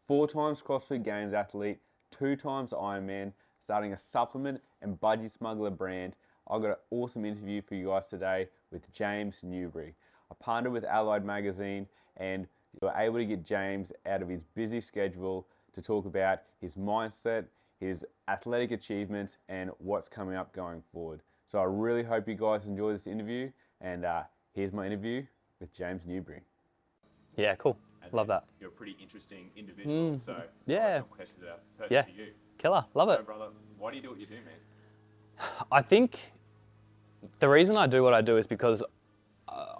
4 times CrossFit Games athlete, 2 times Ironman, starting a supplement and budgie smuggler brand. I've got an awesome interview for you guys today with James Newbury. I partnered with Allied Magazine and we were able to get James out of his busy schedule to talk about his mindset, his athletic achievements, and what's coming up going forward. So I really hope you guys enjoy this interview, and here's my interview with James Newbury. Yeah, cool. Love that. You're a pretty interesting individual, so yeah. I've got some questions about to you. Killer. Love it. Brother, why do you do what you do, man? I think the reason I do what I do is because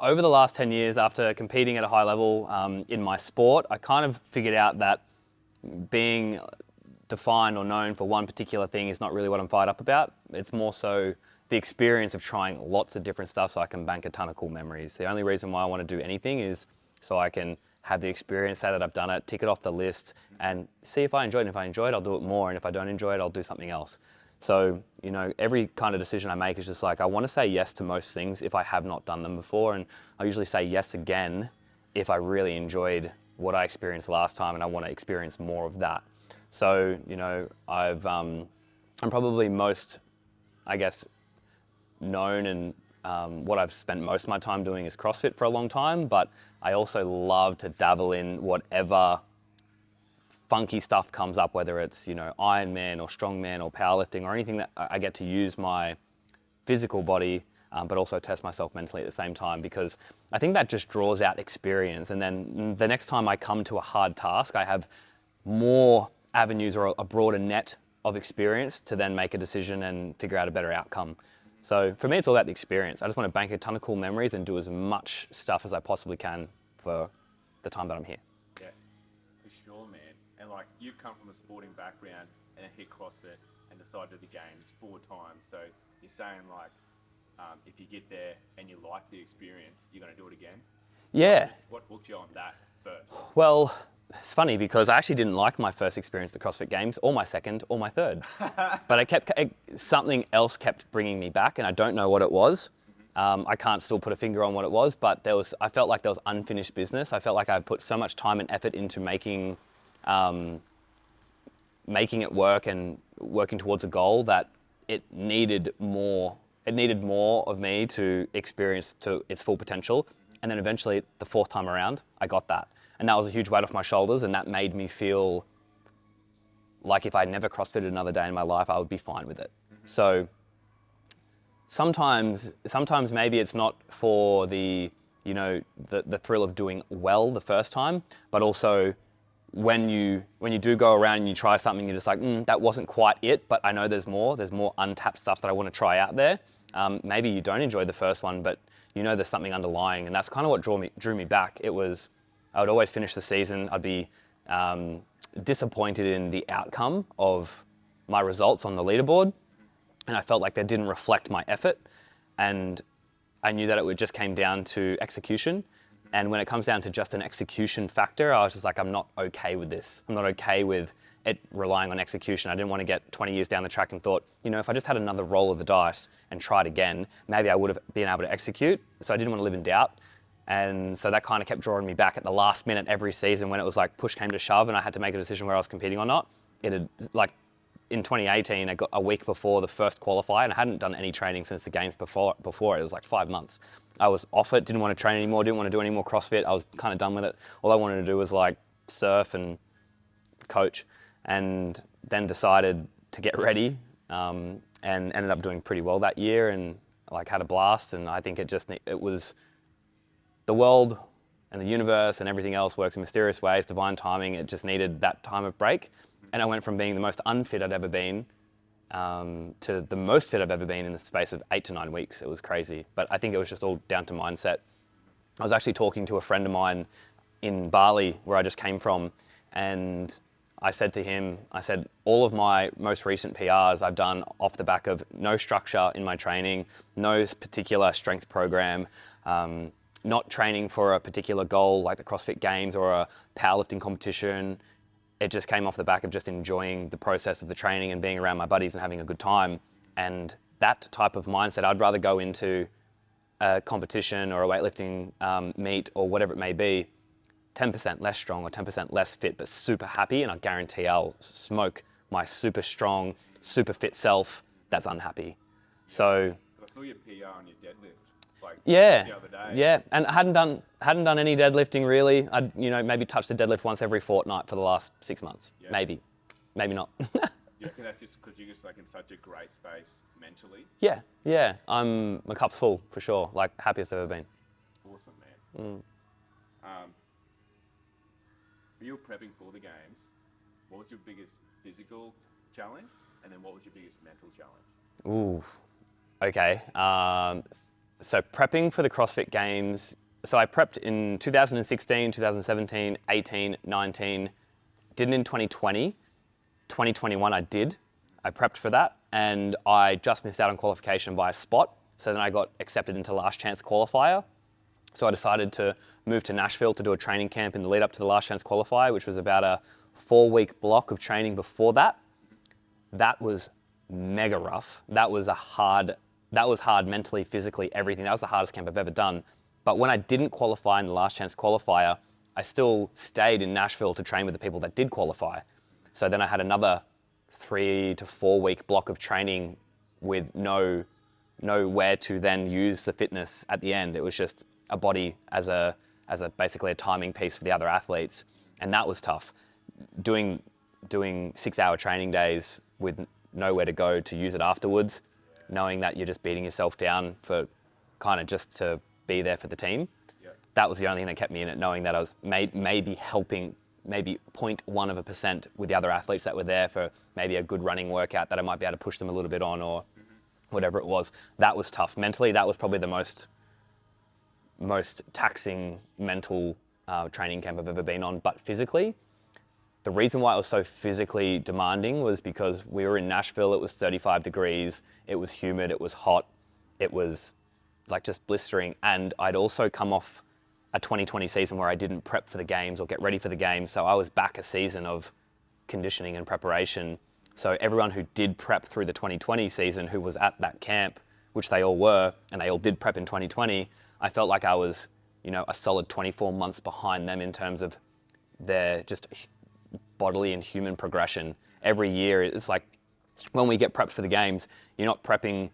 over the last 10 years, after competing at a high level in my sport, I kind of figured out that being defined or known for one particular thing is not really what I'm fired up about. It's more so the experience of trying lots of different stuff so I can bank a ton of cool memories. The only reason why I want to do anything is so I can have the experience, say that I've done it, tick it off the list, and see if I enjoy it. And if I enjoy it, I'll do it more. And if I don't enjoy it, I'll do something else. So, you know, every kind of decision I make is just like, I want to say yes to most things if I have not done them before. And I usually say yes again if I really enjoyed what I experienced last time and I want to experience more of that. So, you know, I'm probably most, I guess, known and what I've spent most of my time doing is CrossFit for a long time, but I also love to dabble in whatever funky stuff comes up, whether it's, you know, Ironman or strongman or powerlifting or anything that I get to use my physical body, but also test myself mentally at the same time, because I think that just draws out experience. And then the next time I come to a hard task, I have more avenues or a broader net of experience to then make a decision and figure out a better outcome. So for me, it's all about the experience. I just want to bank a ton of cool memories and do as much stuff as I possibly can for the time that I'm here. Yeah, for sure, man. And like, you've come from a sporting background and hit CrossFit and decided to do the games 4 times. So you're saying like, if you get there and you like the experience, you're going to do it again? Yeah. What hooked you on that first? Well, it's funny because I actually didn't like my first experience at the CrossFit Games, or my second, or my third. But something else kept bringing me back, and I don't know what it was. I can't still put a finger on what it was, but I felt like there was unfinished business. I felt like I put so much time and effort into making it work and working towards a goal that it needed more. It needed more of me to experience to its full potential. And then eventually, the 4th time around, I got that. And that was a huge weight off my shoulders, and that made me feel like if I never CrossFitted another day in my life, I would be fine with it. So sometimes maybe it's not for the, you know, the thrill of doing well the first time, but also when you do go around and you try something, you're just like, that wasn't quite it, but I know there's more untapped stuff that I want to try out there. Maybe you don't enjoy the first one, but you know there's something underlying, and that's kind of what drew me back. It was, I would always finish the season, I'd be disappointed in the outcome of my results on the leaderboard, and I felt like they didn't reflect my effort, and I knew that it just came down to execution. And when it comes down to just an execution factor, I was just like, I'm not okay with this. I'm not okay with it relying on execution. I didn't want to get 20 years down the track and thought, you know, if I just had another roll of the dice and tried again, maybe I would have been able to execute. So I didn't want to live in doubt. And so that kind of kept drawing me back at the last minute every season when it was like push came to shove and I had to make a decision where I was competing or not. It had, like, in 2018, I got a week before the first qualifier, and I hadn't done any training since the games before. It was like 5 months. I was off it, didn't want to train anymore, didn't want to do any more CrossFit. I was kind of done with it. All I wanted to do was like surf and coach, and then decided to get ready and ended up doing pretty well that year and like had a blast. And I think it was the world and the universe and everything else works in mysterious ways, divine timing. It just needed that time of break. And I went from being the most unfit I'd ever been to the most fit I've ever been in the space of 8 to 9 weeks. It was crazy. But I think it was just all down to mindset. I was actually talking to a friend of mine in Bali, where I just came from, and I said to him, all of my most recent PRs I've done off the back of no structure in my training, no particular strength program, not training for a particular goal like the CrossFit Games or a powerlifting competition. It just came off the back of just enjoying the process of the training and being around my buddies and having a good time. And that type of mindset, I'd rather go into a competition or a weightlifting meet or whatever it may be, 10% less strong or 10% less fit, but super happy, and I guarantee I'll smoke my super strong, super fit self that's unhappy. So I saw your PR on your deadlift, like yeah, the other day. yeah, and I hadn't done any deadlifting really. I'd maybe touched the deadlift once every fortnight for the last 6 months, maybe not. You reckon that's just because you're just like in such a great space mentally? Yeah, my cup's full for sure. Like happiest I've ever been. Awesome, man. When you were prepping for the games, what was your biggest physical challenge, and then what was your biggest mental challenge? Ooh, okay. So prepping for the CrossFit Games. So I prepped in 2016, 2017, 18, 19. Didn't in 2020. 2021 I did. I prepped for that, and I just missed out on qualification by a spot. So then I got accepted into last chance qualifier. So I decided to move to Nashville to do a training camp in the lead up to the last chance qualifier, which was about a 4-week block of training before that. That was mega rough. That was hard mentally, physically, everything. That was the hardest camp I've ever done. But when I didn't qualify in the last chance qualifier, I still stayed in Nashville to train with the people that did qualify. So then I had another 3 to 4 week block of training with nowhere to then use the fitness at the end. It was just a body as basically a timing piece for the other athletes, and that was tough. Doing 6-hour training days with nowhere to go to use it afterwards, knowing that you're just beating yourself down for kind of just to be there for the team. That was the only thing that kept me in it, knowing that I was maybe helping maybe 0.1% with the other athletes that were there for maybe a good running workout that I might be able to push them a little bit on, or whatever it was. That was tough. Mentally, that was probably the most taxing mental training camp I've ever been on. But physically, the reason why it was so physically demanding was because we were in Nashville. It was 35 degrees. It was humid. It was hot. It was like just blistering. And I'd also come off a 2020 season where I didn't prep for the games or get ready for the games. So I was back a season of conditioning and preparation. So everyone who did prep through the 2020 season, who was at that camp, which they all were, and they all did prep in 2020, I felt like I was, a solid 24 months behind them in terms of their just bodily and human progression. Every year, it's like when we get prepped for the games, you're not prepping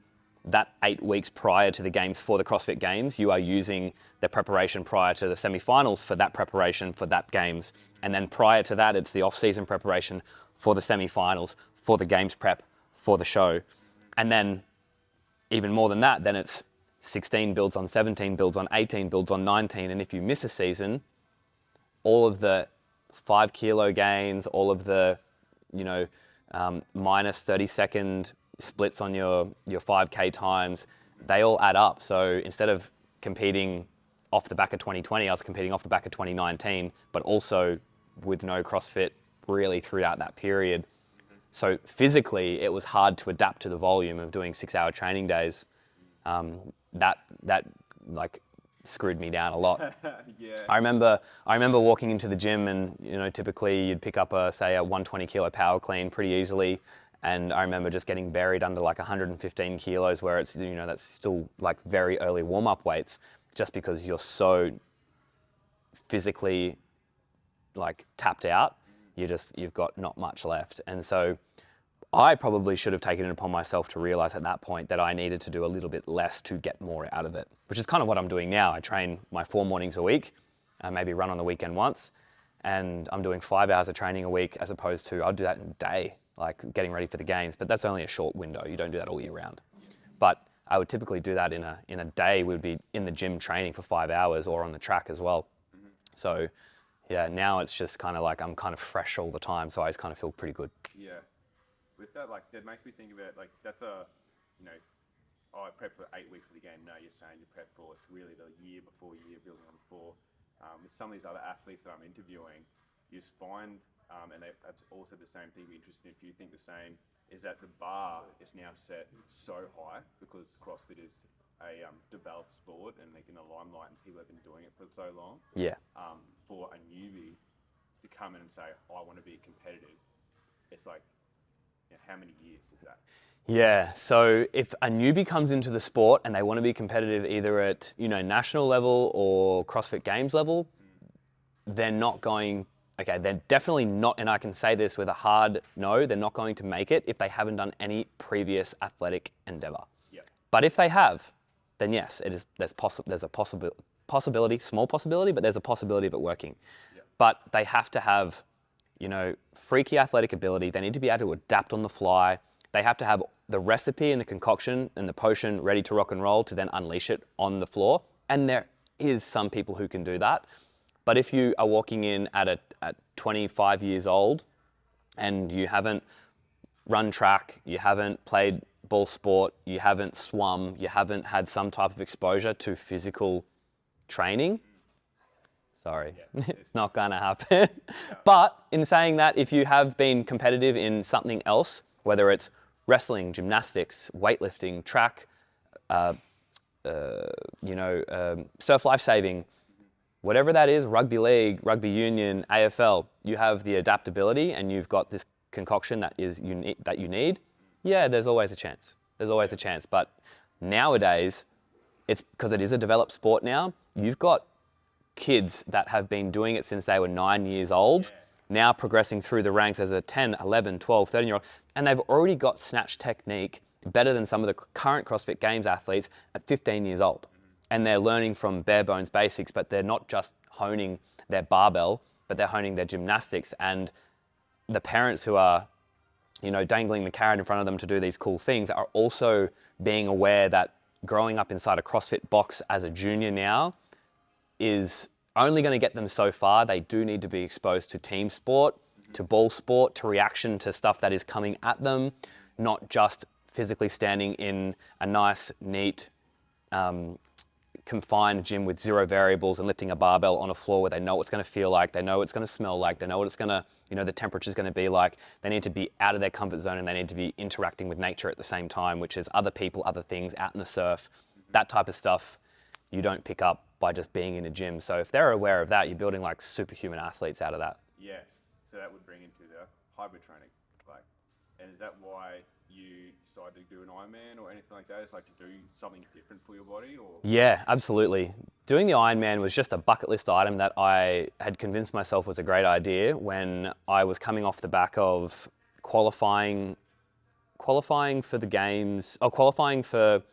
that 8 weeks prior to the games for the CrossFit Games. You are using the preparation prior to the semi-finals for that preparation for that games. And then prior to that, it's the off-season preparation for the semi-finals, for the games prep, for the show. And then even more than that, then it's 16 builds on 17, builds on 18, builds on 19. And if you miss a season, all of the 5 kilo gains, all of the, minus 30-second splits on your 5K times, they all add up. So instead of competing off the back of 2020, I was competing off the back of 2019, but also with no CrossFit really throughout that period. So physically, it was hard to adapt to the volume of doing 6-hour training days. That like screwed me down a lot. Yeah. I remember walking into the gym, and typically you'd pick up a 120 kilo power clean pretty easily. And I remember just getting buried under like 115 kilos, where it's, that's still like very early warm-up weights, just because you're so physically like tapped out. You've got not much left. And so I probably should have taken it upon myself to realize at that point that I needed to do a little bit less to get more out of it, which is kind of what I'm doing now. I train my 4 mornings a week, maybe run on the weekend once, and I'm doing 5 hours of training a week, as opposed to I'll do that in a day, like getting ready for the games, but that's only a short window. You don't do that all year round. But I would typically do that in a day. We'd be in the gym training for 5 hours or on the track as well. So yeah, now it's just kind of like I'm kind of fresh all the time, so I just kind of feel pretty good. Yeah. With that, like, that makes me think about, like, that's I prep for 8 weeks for the game. No, you're saying you prep for, it's really the year before year, building on before. With some of these other athletes that I'm interviewing, you just find, and that's also the same thing, be interested if you think the same, is that the bar is now set so high because CrossFit is a developed sport and like in the limelight, and people have been doing it for so long. Yeah. For a newbie to come in and say, I want to be competitive, it's like, how many years is that? Yeah, so if a newbie comes into the sport and they want to be competitive either at national level or CrossFit Games level, they're not going, okay, they're definitely not, and I can say this with a hard no, they're not going to make it if they haven't done any previous athletic endeavor. Yep. But if they have, then yes, there's a possibility, small possibility, but there's a possibility of it working. Yep. But they have to have, freaky athletic ability. They need to be able to adapt on the fly. They have to have the recipe and the concoction and the potion ready to rock and roll to then unleash it on the floor. And there is some people who can do that. But if you are walking in at 25 years old and you haven't run track, you haven't played ball sport, you haven't swum, you haven't had some type of exposure to physical training, sorry, it's not going to happen. But in saying that, if you have been competitive in something else, whether it's wrestling, gymnastics, weightlifting, track, surf lifesaving, whatever that is, rugby league, rugby union, AFL, you have the adaptability and you've got this concoction that you need. Yeah, there's always a chance. There's always a chance. But nowadays, it's because it is a developed sport now, you've got kids that have been doing it since they were 9 years old, now progressing through the ranks as a 10, 11, 12, 13-year-old, and they've already got snatch technique better than some of the current CrossFit Games athletes at 15 years old. And they're learning from bare bones basics, but they're not just honing their barbell, but they're honing their gymnastics. And the parents who are, dangling the carrot in front of them to do these cool things are also being aware that growing up inside a CrossFit box as a junior now is only going to get them so far. They do need to be exposed to team sport, to ball sport, to reaction to stuff that is coming at them, not just physically standing in a nice, neat, confined gym with 0 variables and lifting a barbell on a floor where they know what it's going to feel like, they know what it's going to smell like, they know what it's going to, the temperature is going to be like. They need to be out of their comfort zone and they need to be interacting with nature at the same time, which is other people, other things, out in the surf. That type of stuff you don't pick up by just being in a gym. So if they're aware of that, you're building like superhuman athletes out of that. Yeah. So that would bring into the hybrid training. And is that why you decided to do an Ironman or anything like that? It's like to do something different for your body? Or? Yeah, absolutely. Doing the Ironman was just a bucket list item that I had convinced myself was a great idea when I was coming off the back of qualifying for the games, or qualifying for,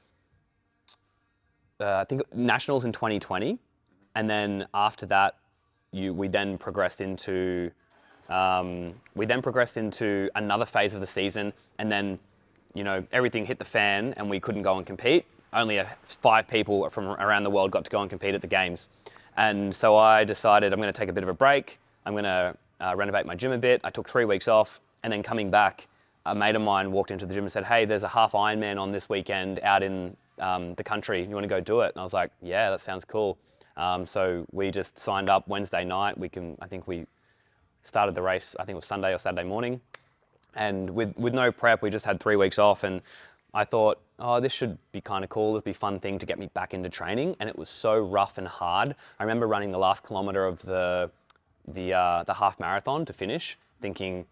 I think, Nationals in 2020. And then after that, we then progressed into another phase of the season, and then, everything hit the fan and we couldn't go and compete. Only 5 people from around the world got to go and compete at the games. And so I decided I'm going to take a bit of a break. I'm going to renovate my gym a bit. I took 3 weeks off, and then coming back, a mate of mine walked into the gym and said, "Hey, there's a half Ironman on this weekend out in the country. You want to go do it?" And I was like, "Yeah, that sounds cool." So we just signed up Wednesday night. I think we started the race, I think it was Sunday or Saturday morning. And with no prep, we just had 3 weeks off. And I thought, oh, this should be kind of cool. It'd be a fun thing to get me back into training. And it was so rough and hard. I remember running the last kilometer of the half marathon to finish, thinking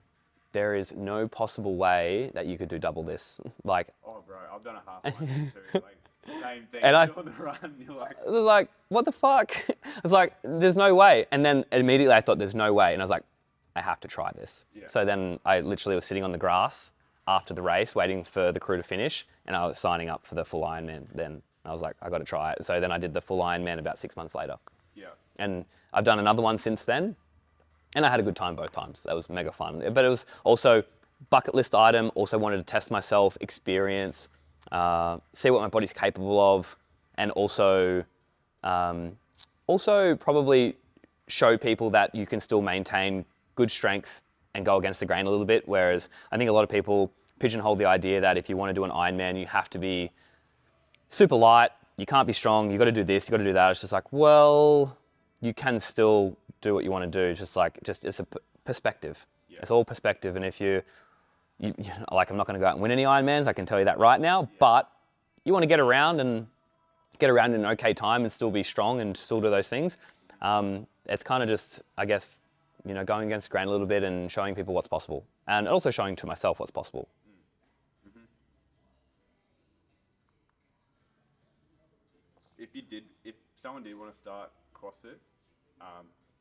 there is no possible way that you could do double this. Like, oh, bro, I've done a half marathon too. Same thing. And on the run, you're like, I was like, what the fuck? I was like, there's no way. And then immediately I thought, there's no way. And I was like, I have to try this. Yeah. So then I literally was sitting on the grass after the race, waiting for the crew to finish. And I was signing up for the full Ironman. Then I was like, I got to try it. So then I did the full Ironman about 6 months later. Yeah. And I've done another one since then. And I had a good time both times. That was mega fun. But it was also bucket list item. Also wanted to test myself, experience, see what my body's capable of, and also probably show people that you can still maintain good strength and go against the grain a little bit. Whereas I think a lot of people pigeonhole the idea that if you want to do an Ironman, you have to be super light, you can't be strong, you got to do this, you got to do that. It's just like, well, you can still do what you want to do. Just it's a perspective. Yeah. It's all perspective. And if you like, I'm not going to go out and win any Ironmans, I can tell you that right now, but you want to get around in an okay time and still be strong and still do those things. It's kind of just, I guess, going against the grain a little bit and showing people what's possible, and also showing to myself what's possible. Mm-hmm. If someone did want to start CrossFit,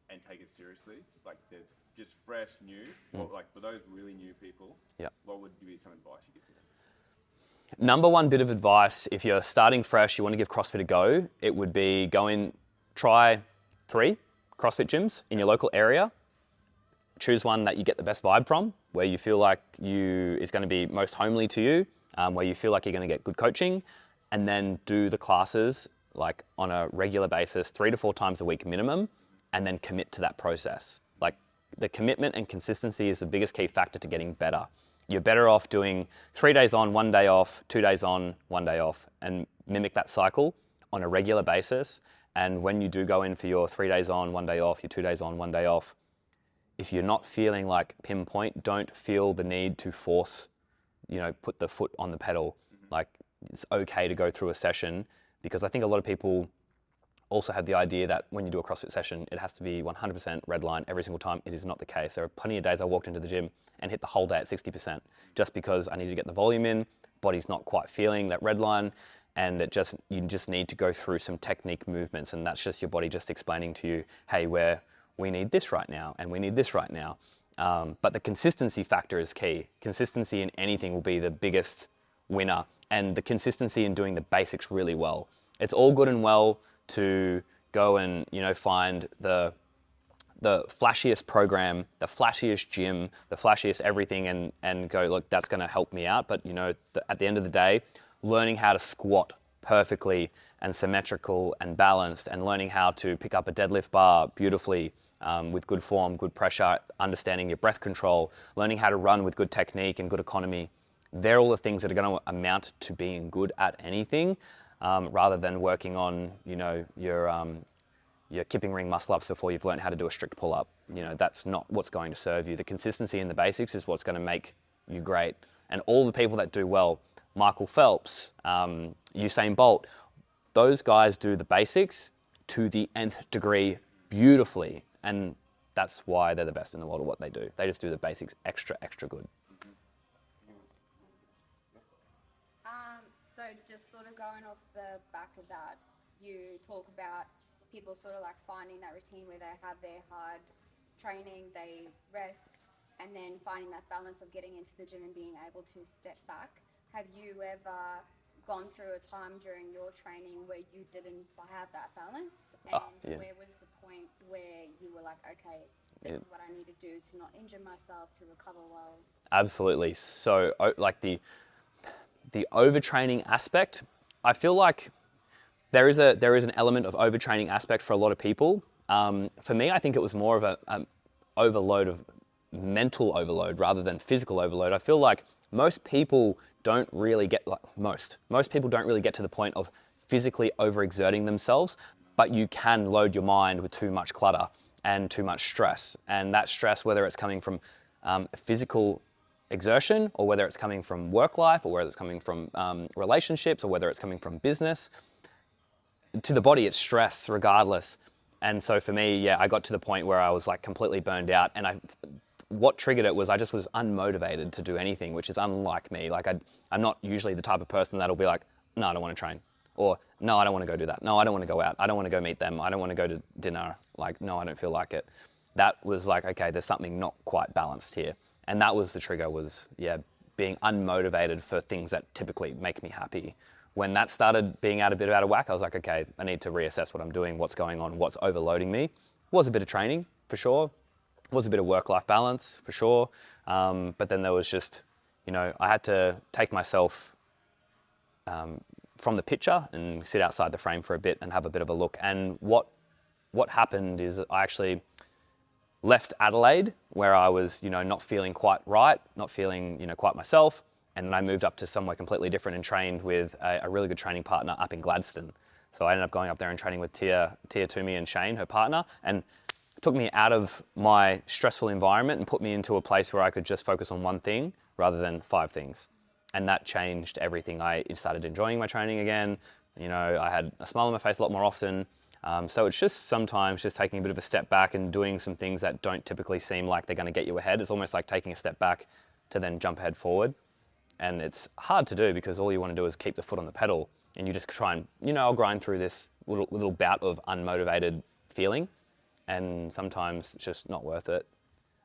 and take it seriously? Like they're just fresh, new, or like for those really new people, what would be some advice you give to them? Number one bit of advice, if you're starting fresh, you want to give CrossFit a go, it would be try 3 CrossFit gyms in your local area. Choose one that you get the best vibe from, where you feel like is going to be most homely to you, where you feel like you're going to get good coaching, and then do the classes like on a regular basis, 3 to 4 times a week minimum, and then commit to that process. Like the commitment and consistency is the biggest key factor to getting better. You're better off doing 3 days on, 1 day off, 2 days on, 1 day off, and mimic that cycle on a regular basis. And when you do go in for your 3 days on, 1 day off, your 2 days on, 1 day off, if you're not feeling like pinpoint, don't feel the need to force, put the foot on the pedal. Like it's okay to go through a session, because I think a lot of people also have the idea that when you do a CrossFit session, it has to be 100% red line every single time. It is not the case. There are plenty of days I walked into the gym and hit the whole day at 60%, just because I need to get the volume in, body's not quite feeling that red line, and you just need to go through some technique movements, and that's just your body just explaining to you, hey, we need this right now, and we need this right now. But the consistency factor is key. Consistency in anything will be the biggest winner, and the consistency in doing the basics really well. It's all good and well to go and find the flashiest program, the flashiest gym, the flashiest everything, and go, look, that's going to help me out. But at the end of the day, learning how to squat perfectly and symmetrical and balanced, and learning how to pick up a deadlift bar beautifully with good form, good pressure, understanding your breath control, learning how to run with good technique and good economy. They're all the things that are going to amount to being good at anything, rather than working on your kipping ring muscle ups before you've learned how to do a strict pull up. That's not what's going to serve you. The consistency in the basics is what's going to make you great. And all the people that do well, Michael Phelps, Usain Bolt, those guys do the basics to the nth degree beautifully. And that's why they're the best in the world at what they do. They just do the basics extra, extra good. So just sort of going off the back of that, you talk about people sort of like finding that routine where they have their hard training, they rest, and then finding that balance of getting into the gym and being able to step back. Have you ever gone through a time during your training where you didn't have that balance? And where was the point where you were like, okay, this is what I need to do to not injure myself, to recover well? Absolutely. So like the overtraining aspect, I feel like there is an element of overtraining aspect for a lot of people. For me, I think it was more of an overload of mental overload rather than physical overload. I feel like most people don't really get most people don't really get to the point of physically overexerting themselves, but you can load your mind with too much clutter and too much stress. And that stress, whether it's coming from physical exertion, or whether it's coming from work life, or whether it's coming from relationships, or whether it's coming from business, to the body, it's stress regardless. And so for me, I got to the point where I was like completely burned out, and what triggered it was I just was unmotivated to do anything, which is unlike me. Like I'm not usually the type of person that'll be like, no, I don't want to train, or no, I don't want to go do that. No, I don't want to go out. I don't want to go meet them. I don't want to go to dinner. Like, no, I don't feel like it. That was like, okay, there's something not quite balanced here. And that was the trigger, was being unmotivated for things that typically make me happy. When that started being a bit out of whack, I was like, okay, I need to reassess what I'm doing, what's going on, what's overloading me. Was a bit of training, for sure. Was a bit of work-life balance, for sure. But then there was just, I had to take myself from the picture and sit outside the frame for a bit and have a bit of a look. And what happened is I actually left Adelaide, where I was, not feeling quite right, not feeling, quite myself. And then I moved up to somewhere completely different and trained with a really good training partner up in Gladstone. So I ended up going up there and training with Tia Toomey and Shane, her partner, and it took me out of my stressful environment and put me into a place where I could just focus on one thing rather than 5 things. And that changed everything. I started enjoying my training again. I had a smile on my face a lot more often. So it's just sometimes just taking a bit of a step back and doing some things that don't typically seem like they're going to get you ahead. It's almost like taking a step back to then jump ahead forward. And it's hard to do because all you want to do is keep the foot on the pedal, and you just try and, I'll grind through this little bout of unmotivated feeling. and sometimes it's just not worth it.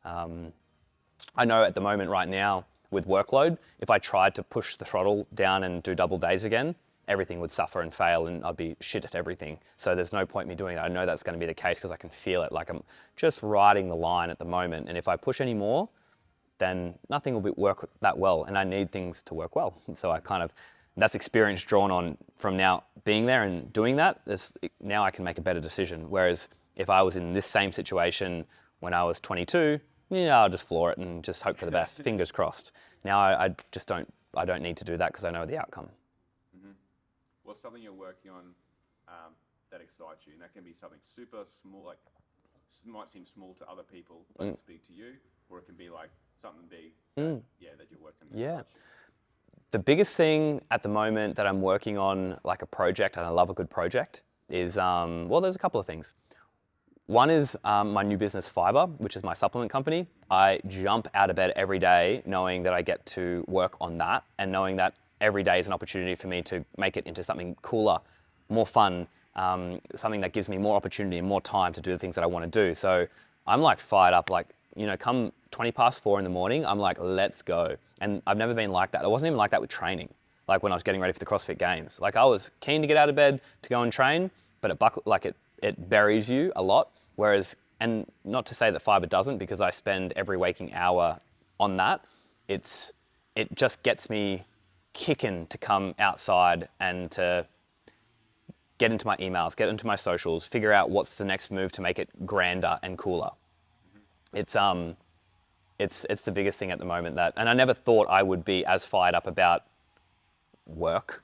I know at the moment right now with workload, if I tried to push the throttle down and do double days again, everything would suffer and fail and I'd be shit at everything. So there's no point me doing that. I know that's going to be the case because I can feel it. Like I'm just riding the line at the moment. And if I push any more, then nothing will work that well. And I need things to work well. So that's experience drawn on from now being there and doing that. Now I can make a better decision. Whereas if I was in this same situation when I was 22, I'll just floor it and just hope for the best, fingers crossed. Now I don't need to do that because I know the outcome. Mm-hmm. What's something you're working on that excites you? And that can be something super small, like might seem small to other people, but it's big to you, or it can be like something big that you're working on. Yeah. The biggest thing at the moment that I'm working on, like a project, and I love a good project, is, there's a couple of things. One is my new business, Phyba, which is my supplement company. I jump out of bed every day knowing that I get to work on that and knowing that every day is an opportunity for me to make it into something cooler, more fun, something that gives me more opportunity and more time to do the things that I want to do. So I'm like fired up, like, come 4:20 in the morning, I'm like, let's go. And I've never been like that. I wasn't even like that with training. Like when I was getting ready for the CrossFit Games, like I was keen to get out of bed to go and train, but it buries you a lot. Whereas, and not to say that Phyba doesn't, because I spend every waking hour on that. It just gets me kicking to come outside and to get into my emails, get into my socials, figure out what's the next move to make it grander and cooler. It's the biggest thing at the moment and I never thought I would be as fired up about work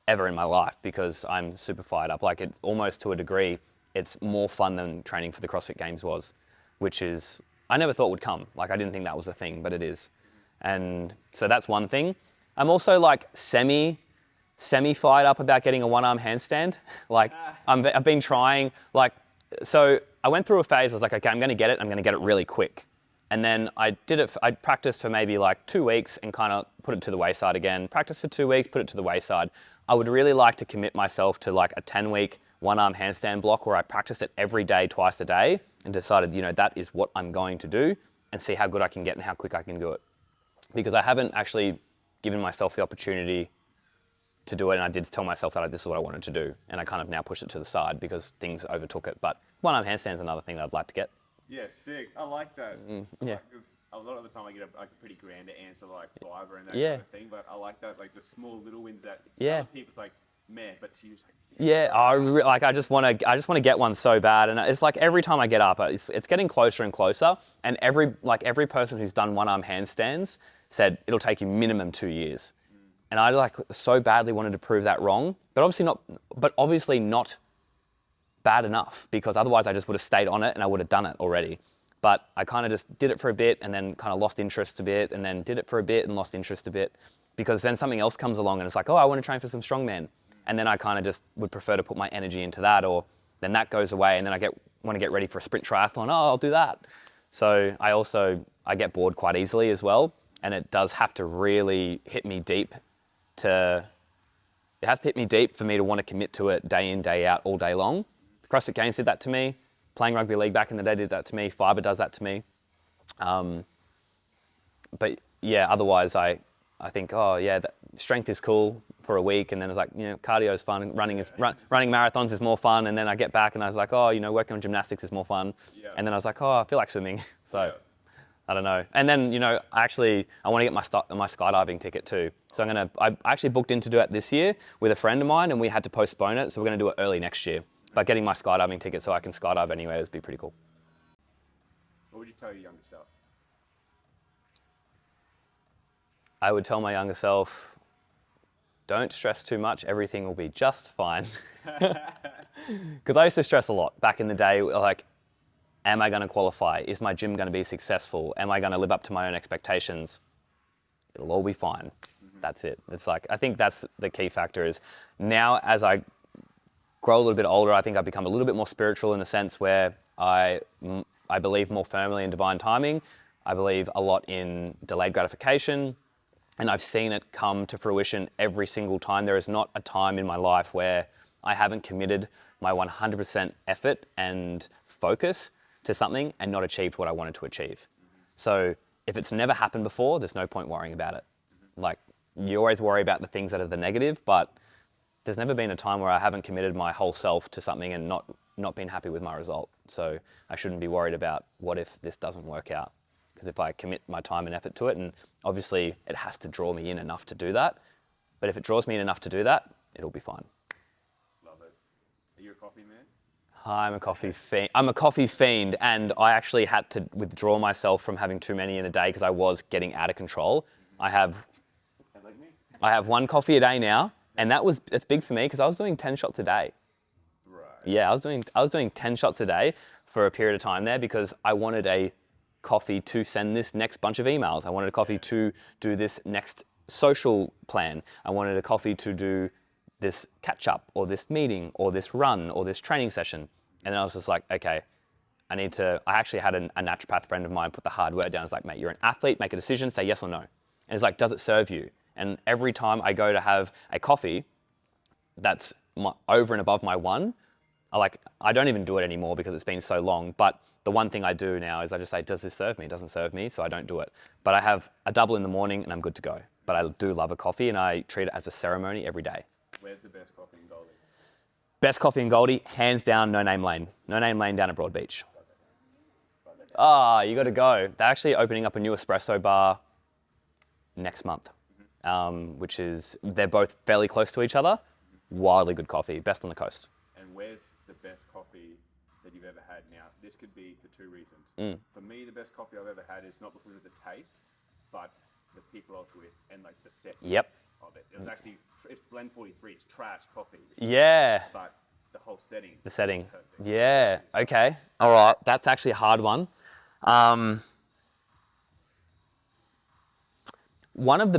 ever in my life because I'm super fired up. Like it almost to a degree, it's more fun than training for the CrossFit Games was, which is, I never thought would come. Like I didn't think that was a thing, but it is. And so that's one thing. I'm also like semi fired up about getting a one-arm handstand. Like I've been trying, so I went through a phase, I was like, okay, I'm gonna get it really quick. And then I practiced for maybe like 2 weeks and kind of put it to the wayside again. Practiced for 2 weeks, put it to the wayside. I would really like to commit myself to like a 10-week one-arm handstand block where I practiced it every day, twice a day, and decided, that is what I'm going to do and see how good I can get and how quick I can do it. Because I haven't actually given myself the opportunity to do it, and I did tell myself that this is what I wanted to do, and I kind of now pushed it to the side because things overtook it. But one-arm handstand is another thing that I'd like to get. Yeah, sick. I like that. Yeah. A lot of the time I get a pretty grander answer like Phyba and that kind of thing, but I like that, like the small little wins that other people's like, man, but to you it's like, I just want to get one so bad, and it's like every time I get up, it's getting closer and closer. And every person who's done one-arm handstands said it'll take you minimum 2 years, and I so badly wanted to prove that wrong, but obviously not bad enough because otherwise I just would have stayed on it and I would have done it already. But I kind of just did it for a bit and then kind of lost interest a bit, and then did it for a bit and lost interest a bit because then something else comes along and it's like, oh, I want to train for some strongman. And then I kind of just would prefer to put my energy into that, or then that goes away and then I want to get ready for a sprint triathlon. Oh, I'll do that. So I get bored quite easily as well. And it does have to really hit me deep it has to hit me deep for me to want to commit to it day in, day out, all day long. The CrossFit Games did that to me. Playing rugby league back in the day did that to me. Phyba does that to me. But yeah, otherwise I think, that strength is cool for a week, and then it's like, cardio is fun, running marathons is more fun, and then I get back and I was like, working on gymnastics is more fun, and then I was like, I feel like swimming, so I don't know. And then I want to get my skydiving ticket too, so I actually booked in to do it this year with a friend of mine, and we had to postpone it, so we're going to do it early next year. But getting my skydiving ticket so I can skydive anywhere would be pretty cool. What would you tell your younger self? I would tell my younger self, don't stress too much, everything will be just fine. Because I used to stress a lot back in the day, like, am I going to qualify? Is my gym going to be successful? Am I going to live up to my own expectations? It'll all be fine. That's it. It's like, I think that's the key factor is now as I grow a little bit older, I think I've become a little bit more spiritual in the sense where I believe more firmly in divine timing. I believe a lot in delayed gratification, and I've seen it come to fruition every single time. There is not a time in my life where I haven't committed my 100% effort and focus to something and not achieved what I wanted to achieve. So if it's never happened before, there's no point worrying about it. Like, you always worry about the things that are the negative, but there's never been a time where I haven't committed my whole self to something and not been happy with my result. So I shouldn't be worried about what if this doesn't work out. Because if I commit my time and effort to it, and obviously it has to draw me in enough to do that, but if it draws me in enough to do that, it'll be fine. Love it. Are you a coffee man? I'm a coffee fiend. I'm a coffee fiend, and I actually had to withdraw myself from having too many in a day because I was getting out of control. I have one coffee a day now, and it's big for me because I was doing 10 shots a day. Right. Yeah, I was doing 10 shots a day for a period of time there because I wanted a coffee to send this next bunch of emails. I wanted a coffee to do this next social plan. I wanted a coffee to do this catch up or this meeting or this run or this training session. And then I was just like, okay, I actually had a naturopath friend of mine put the hard word down. It's like, mate, you're an athlete, make a decision, say yes or no. And it's like, does it serve you? And every time I go to have a coffee that's over and above my one, I don't even do it anymore because it's been so long. But the one thing I do now is I just say, does this serve me? It doesn't serve me, so I don't do it. But I have a double in the morning and I'm good to go. But I do love a coffee and I treat it as a ceremony every day. Where's the best coffee in Goldie? Best coffee in Goldie, hands down, No Name Lane. No Name Lane down at Broad Beach. You got to go. They're actually opening up a new espresso bar next month, they're both fairly close to each other. Wildly good coffee, best on the coast. And where's the best coffee that you've ever had? Now, this could be for two reasons. For me, the best coffee I've ever had is not because of the taste, but the people I was with and like the setting of it. It's blend 43, it's trash coffee. Yeah. But the whole setting. The setting. Perfect. Yeah, okay. All right, that's actually a hard one. One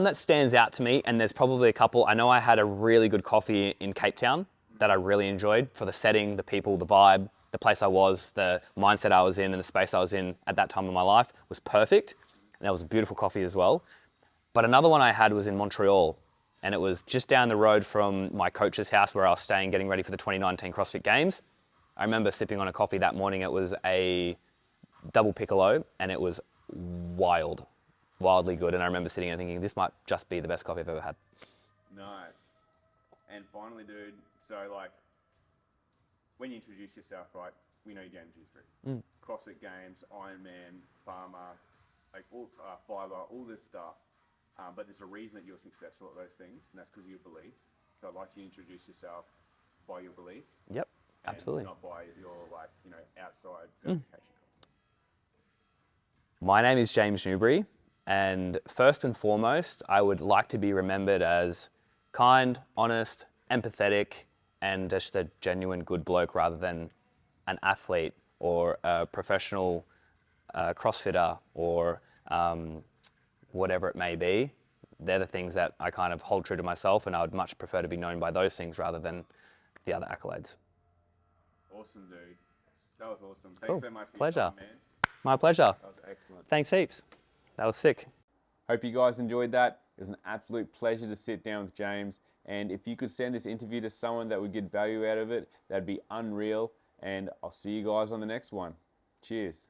that stands out to me, and there's probably a couple. I know I had a really good coffee in Cape Town that I really enjoyed for the setting, the people, the vibe, the place I was, the mindset I was in, and the space I was in at that time of my life was perfect. And that was a beautiful coffee as well. But another one I had was in Montreal, and it was just down the road from my coach's house where I was staying, getting ready for the 2019 CrossFit Games. I remember sipping on a coffee that morning. It was a double piccolo, and it was wildly good. And I remember sitting there thinking, this might just be the best coffee I've ever had. Nice. And finally, dude, so like, when you introduce yourself, right, we know you're James Newbury. CrossFit Games, Ironman, Pharma, like all Phyba, all this stuff. But there's a reason that you're successful at those things, and that's because of your beliefs. So I'd like you to introduce yourself by your beliefs. Yep, absolutely. Not by your outside gratification. My name is James Newbury, and first and foremost, I would like to be remembered as kind, honest, empathetic, and just a genuine good bloke rather than an athlete or a professional CrossFitter or whatever it may be. They're the things that I kind of hold true to myself, and I would much prefer to be known by those things rather than the other accolades. Awesome, dude. That was awesome. Thanks Cool. so much for Pleasure. your time, man. My pleasure. That was excellent. Thanks heaps. That was sick. Hope you guys enjoyed that. It was an absolute pleasure to sit down with James. And if you could send this interview to someone that would get value out of it, that'd be unreal. And I'll see you guys on the next one. Cheers.